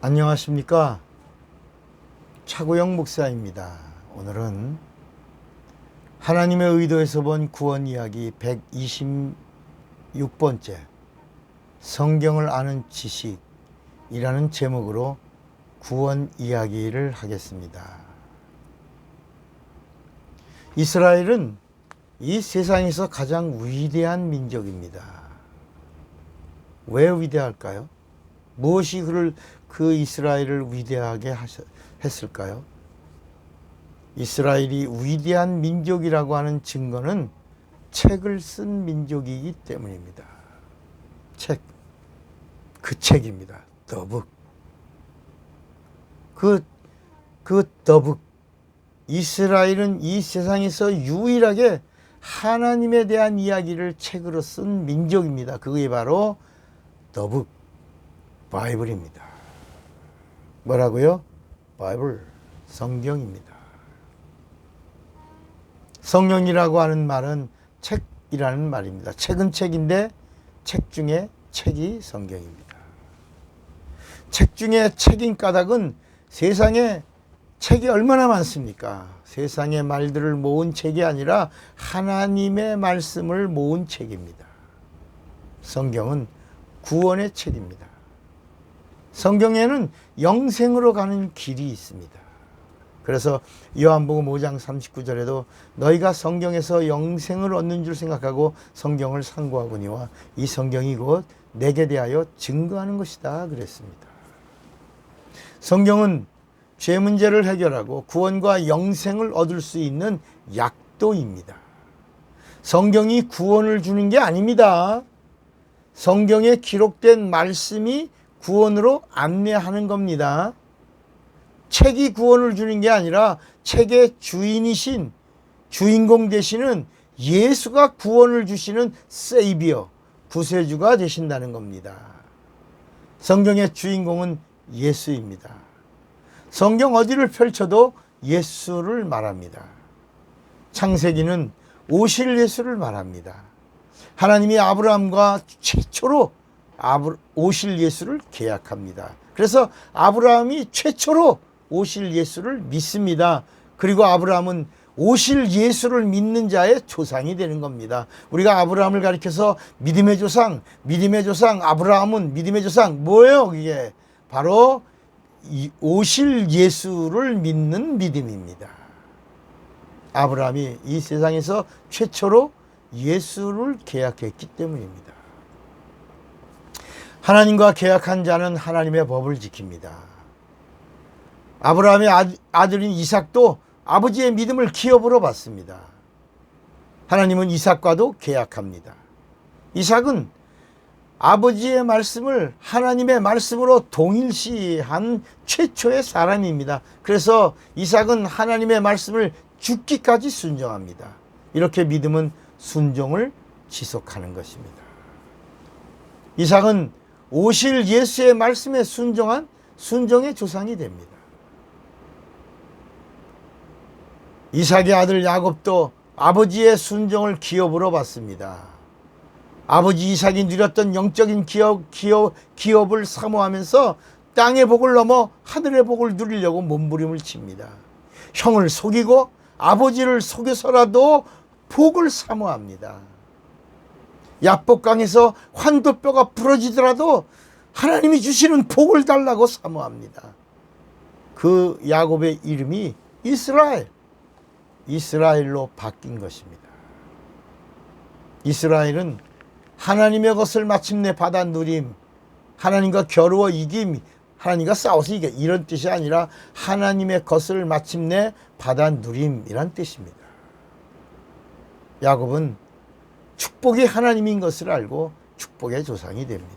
안녕하십니까. 차고영 목사입니다. 오늘은 하나님의 의도에서 본 구원 이야기 126번째 성경을 아는 지식이라는 제목으로 구원 이야기를 하겠습니다. 이스라엘은 이 세상에서 가장 위대한 민족입니다. 왜 위대할까요? 무엇이 그 이스라엘을 위대하게 했을까요? 이스라엘이 위대한 민족이라고 하는 증거는 책을 쓴 민족이기 때문입니다. 그 책입니다. The Book. The Book. 이스라엘은 이 세상에서 유일하게 하나님에 대한 이야기를 책으로 쓴 민족입니다. 그게 바로 The Book. 바이블입니다. 뭐라고요? 바이블, 성경입니다. 성경이라고 하는 말은 책이라는 말입니다. 책은 책인데 책 중에 책이 성경입니다. 책 중에 책인 까닭은 세상에 책이 얼마나 많습니까? 세상의 말들을 모은 책이 아니라 하나님의 말씀을 모은 책입니다. 성경은 구원의 책입니다. 성경에는 영생으로 가는 길이 있습니다. 그래서 요한복음 5장 39절에도 너희가 성경에서 영생을 얻는 줄 생각하고 성경을 상고하거니와 이 성경이 곧 내게 대하여 증거하는 것이다 그랬습니다. 성경은 죄 문제를 해결하고 구원과 영생을 얻을 수 있는 약도입니다. 성경이 구원을 주는 게 아닙니다. 성경에 기록된 말씀이 구원으로 안내하는 겁니다. 책이 구원을 주는 게 아니라 책의 주인이신 주인공 되시는 예수가 구원을 주시는 세이비어, 구세주가 되신다는 겁니다. 성경의 주인공은 예수입니다. 성경 어디를 펼쳐도 예수를 말합니다. 창세기는 오실 예수를 말합니다. 하나님이 아브라함과 최초로 오실 예수를 계약합니다. 그래서 아브라함이 최초로 오실 예수를 믿습니다. 그리고 아브라함은 오실 예수를 믿는 자의 조상이 되는 겁니다. 우리가 아브라함을 가리켜서 믿음의 조상, 아브라함은 믿음의 조상, 뭐예요? 이게 바로 오실 예수를 믿는 믿음입니다. 아브라함이 이 세상에서 최초로 예수를 계약했기 때문입니다. 하나님과 계약한 자는 하나님의 법을 지킵니다. 아브라함의 아들인 이삭도 아버지의 믿음을 기업으로 받습니다. 하나님은 이삭과도 계약합니다. 이삭은 아버지의 말씀을 하나님의 말씀으로 동일시한 최초의 사람입니다. 그래서 이삭은 하나님의 말씀을 죽기까지 순종합니다. 이렇게 믿음은 순종을 지속하는 것입니다. 이삭은 오실 예수의 말씀에 순종한 순종의 조상이 됩니다. 이삭의 아들 야곱도 아버지의 순종을 기업으로 받습니다. 아버지 이삭이 누렸던 영적인 기업을 사모하면서 땅의 복을 넘어 하늘의 복을 누리려고 몸부림을 칩니다. 형을 속이고 아버지를 속여서라도 복을 사모합니다. 야복강에서 환도뼈가 부러지더라도 하나님이 주시는 복을 달라고 사모합니다. 그 야곱의 이름이 이스라엘로 바뀐 것입니다. 이스라엘은 하나님의 것을 마침내 받아 누림, 하나님과 겨루어 이김, 하나님과 싸워서 이게 이런 뜻이 아니라 하나님의 것을 마침내 받아 누림이란 뜻입니다. 야곱은 축복이 하나님인 것을 알고 축복의 조상이 됩니다.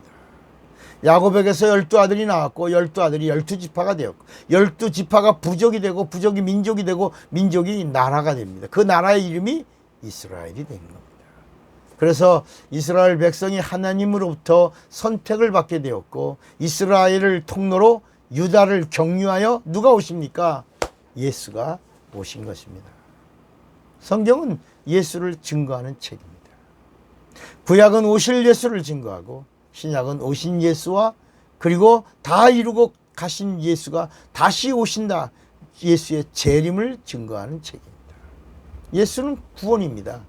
야곱에게서 12아들이 나왔고 12아들이 12지파가 되었고 12지파가 부족이 되고 부족이 민족이 되고 민족이 나라가 됩니다. 그 나라의 이름이 이스라엘이 된 겁니다. 그래서 이스라엘 백성이 하나님으로부터 선택을 받게 되었고 이스라엘을 통로로 유다를 경유하여 누가 오십니까? 예수가 오신 것입니다. 성경은 예수를 증거하는 책입니다. 구약은 오실 예수를 증거하고 신약은 오신 예수와 그리고 다 이루고 가신 예수가 다시 오신다. 예수의 재림을 증거하는 책입니다. 예수는 구원입니다.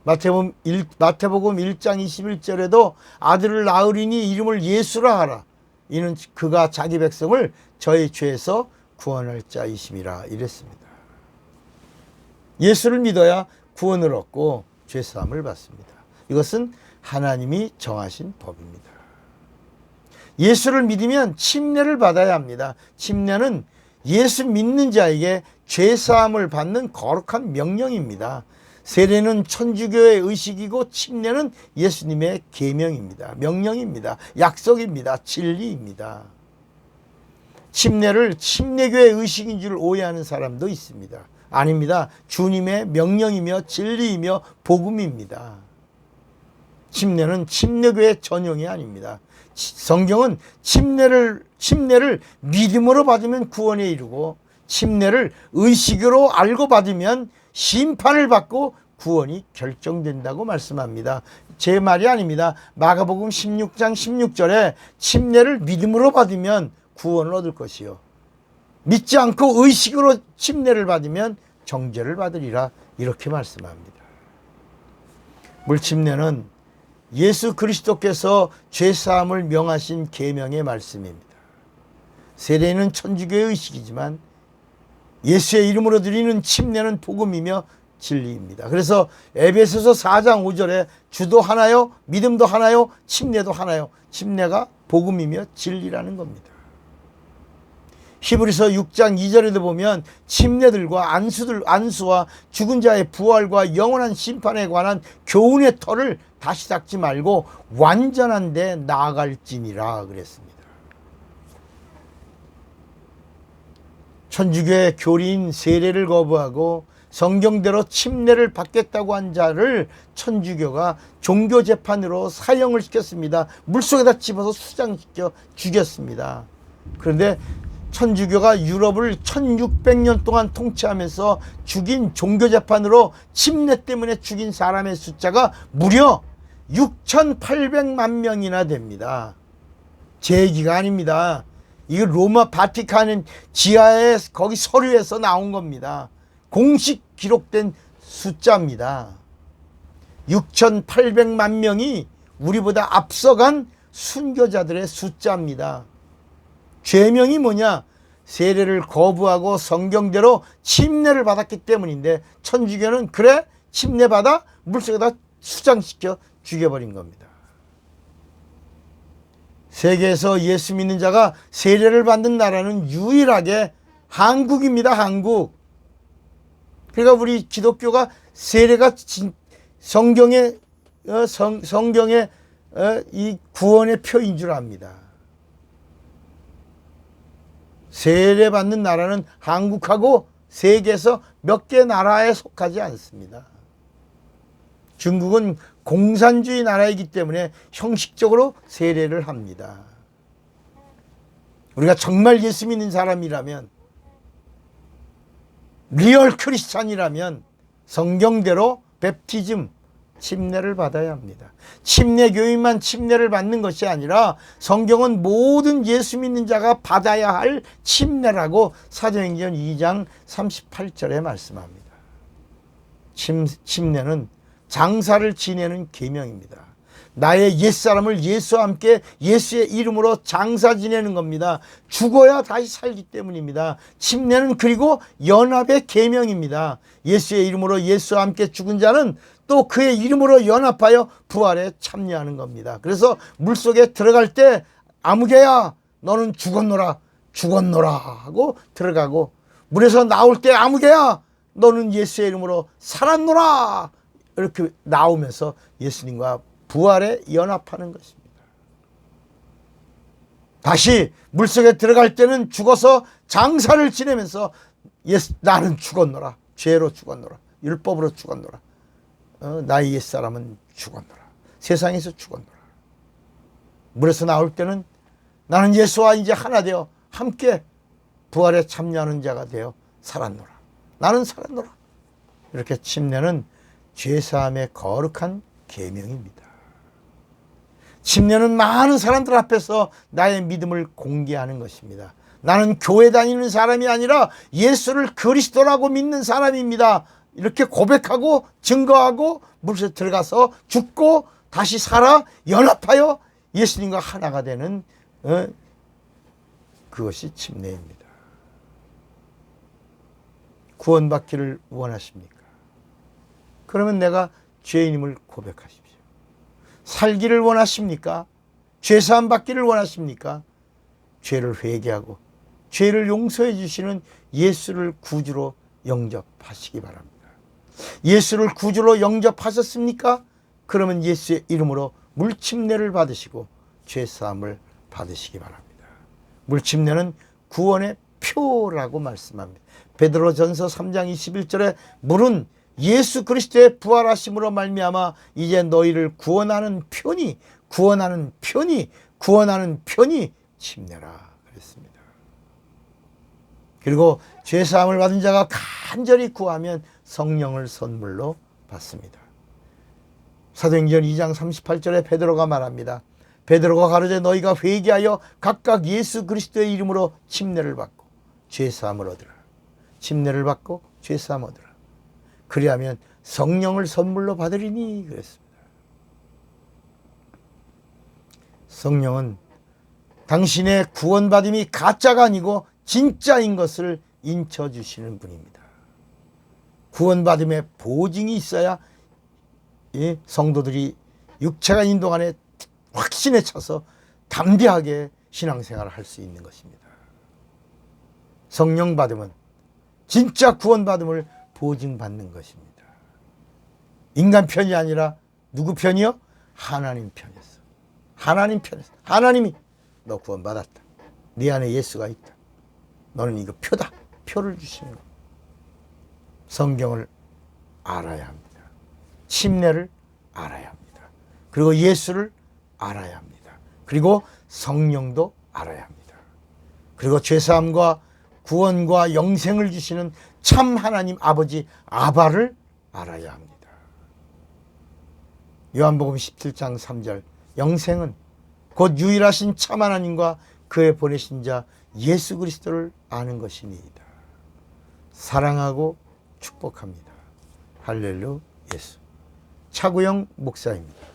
마태복음 1장 21절에도 아들을 낳으리니 이름을 예수라 하라. 이는 그가 자기 백성을 저희 죄에서 구원할 자이심이라 이랬습니다. 예수를 믿어야 구원을 얻고 죄사함을 받습니다. 이것은 하나님이 정하신 법입니다. 예수를 믿으면 침례를 받아야 합니다. 침례는 예수 믿는 자에게 죄사함을 받는 거룩한 명령입니다. 세례는 천주교의 의식이고 침례는 예수님의 계명입니다. 명령입니다. 약속입니다. 진리입니다. 침례를 침례교의 의식인 줄 오해하는 사람도 있습니다. 아닙니다. 주님의 명령이며 진리이며 복음입니다. 침례는 침례교의 전용이 아닙니다. 성경은 침례를 믿음으로 받으면 구원에 이르고 침례를 의식으로 알고 받으면 심판을 받고 구원이 결정된다고 말씀합니다. 제 말이 아닙니다. 마가복음 16장 16절에 침례를 믿음으로 받으면 구원을 얻을 것이요 믿지 않고 의식으로 침례를 받으면 정죄를 받으리라 이렇게 말씀합니다. 물침례는 예수 그리스도께서 죄사함을 명하신 계명의 말씀입니다. 세례는 천주교의 의식이지만 예수의 이름으로 드리는 침례는 복음이며 진리입니다. 그래서 에베소서 4장 5절에 주도 하나요? 믿음도 하나요? 침례도 하나요? 침례가 복음이며 진리라는 겁니다. 히브리서 6장 2절에도 보면 침례들과 안수와 죽은 자의 부활과 영원한 심판에 관한 교훈의 터를 다시 닦지 말고 완전한 데 나아갈지니라 그랬습니다. 천주교의 교리인 세례를 거부하고 성경대로 침례를 받겠다고 한 자를 천주교가 종교재판으로 사형을 시켰습니다. 물속에다 집어서 수장시켜 죽였습니다. 그런데 천주교가 유럽을 1600년 동안 통치하면서 죽인 종교재판으로 침례 때문에 죽인 사람의 숫자가 무려 6800만 명이나 됩니다. 제 얘기가 아닙니다. 이거 로마 바티칸 지하에 거기 서류에서 나온 겁니다. 공식 기록된 숫자입니다. 6800만 명이 우리보다 앞서간 순교자들의 숫자입니다. 죄명이 뭐냐? 세례를 거부하고 성경대로 침례를 받았기 때문인데 천주교는 그래? 침례 받아? 물속에다 수장시켜 죽여버린 겁니다. 세계에서 예수 믿는 자가 세례를 받는 나라는 유일하게 한국입니다. 한국. 그러니까 우리 기독교가 세례가 성경의 이 구원의 표인 줄 압니다. 세례 받는 나라는 한국하고 세계에서 몇 개 나라에 속하지 않습니다. 중국은 공산주의 나라이기 때문에 형식적으로 세례를 합니다. 우리가 정말 예수 믿는 사람이라면, 리얼 크리스찬이라면 성경대로 베프티즘, 침례를 받아야 합니다. 침례 교인만 침례를 받는 것이 아니라 성경은 모든 예수 믿는 자가 받아야 할 침례라고 사도행전 2장 38절에 말씀합니다. 침례는 장사를 지내는 계명입니다. 나의 옛사람을 예수와 함께 예수의 이름으로 장사 지내는 겁니다. 죽어야 다시 살기 때문입니다. 침례는 그리고 연합의 계명입니다. 예수의 이름으로 예수와 함께 죽은 자는 또 그의 이름으로 연합하여 부활에 참여하는 겁니다. 그래서 물속에 들어갈 때 아무개야 너는 죽었노라 하고 들어가고, 물에서 나올 때 아무개야 너는 예수의 이름으로 살았노라 이렇게 나오면서 예수님과 부활에 연합하는 것입니다. 다시 물속에 들어갈 때는 죽어서 장사를 지내면서 나는 죽었노라, 죄로 죽었노라, 율법으로 죽었노라, 나의 옛사람은 죽었노라, 세상에서 죽었노라. 물에서 나올 때는 나는 예수와 이제 하나 되어 함께 부활에 참여하는 자가 되어 살았노라, 나는 살았노라. 이렇게 침례는 죄사함의 거룩한 계명입니다. 침례는 많은 사람들 앞에서 나의 믿음을 공개하는 것입니다. 나는 교회 다니는 사람이 아니라 예수를 그리스도라고 믿는 사람입니다. 이렇게 고백하고 증거하고 물속에 들어가서 죽고 다시 살아 연합하여 예수님과 하나가 되는 그것이 침례입니다. 구원받기를 원하십니까? 그러면 내가 죄인임을 고백하십시오. 살기를 원하십니까? 죄사함 받기를 원하십니까? 죄를 회개하고 죄를 용서해 주시는 예수를 구주로 영접하시기 바랍니다. 예수를 구주로 영접하셨습니까? 그러면 예수의 이름으로 물침례를 받으시고 죄사함을 받으시기 바랍니다. 물침례는 구원의 표라고 말씀합니다. 베드로전서 3장 21절에 물은 예수 그리스도의 부활하심으로 말미암아 이제 너희를 구원하는 편이 침례라 그랬습니다. 그리고 죄사함을 받은 자가 간절히 구하면 성령을 선물로 받습니다. 사도행전 2장 38절에 베드로가 말합니다. 베드로가 가로되 너희가 회개하여 각각 예수 그리스도의 이름으로 침례를 받고 죄사함을 얻으라. 침례를 받고 죄사함을 얻으라. 그리하면 성령을 선물로 받으리니 그랬습니다. 성령은 당신의 구원받음이 가짜가 아니고 진짜인 것을 인쳐주시는 분입니다. 구원받음의 보증이 있어야 성도들이 육체가 있는 동안에 확신에 차서 담대하게 신앙생활을 할 수 있는 것입니다. 성령 받음은 진짜 구원받음을 보증받는 것입니다. 인간 편이 아니라 누구 편이요? 하나님 편이었어. 하나님 편이었어. 하나님이 너 구원받았다. 네 안에 예수가 있다. 너는 이거 표다. 표를 주시는 거. 성경을 알아야 합니다. 침례를 알아야 합니다. 그리고 예수를 알아야 합니다. 그리고 성령도 알아야 합니다. 그리고 죄사함과 구원과 영생을 주시는 참 하나님 아버지 아바를 알아야 합니다. 요한복음 17장 3절 영생은 곧 유일하신 참 하나님과 그의 보내신 자 예수 그리스도를 아는 것이니이다. 사랑하고 축복합니다. 할렐루야 예수. 차구영 목사입니다.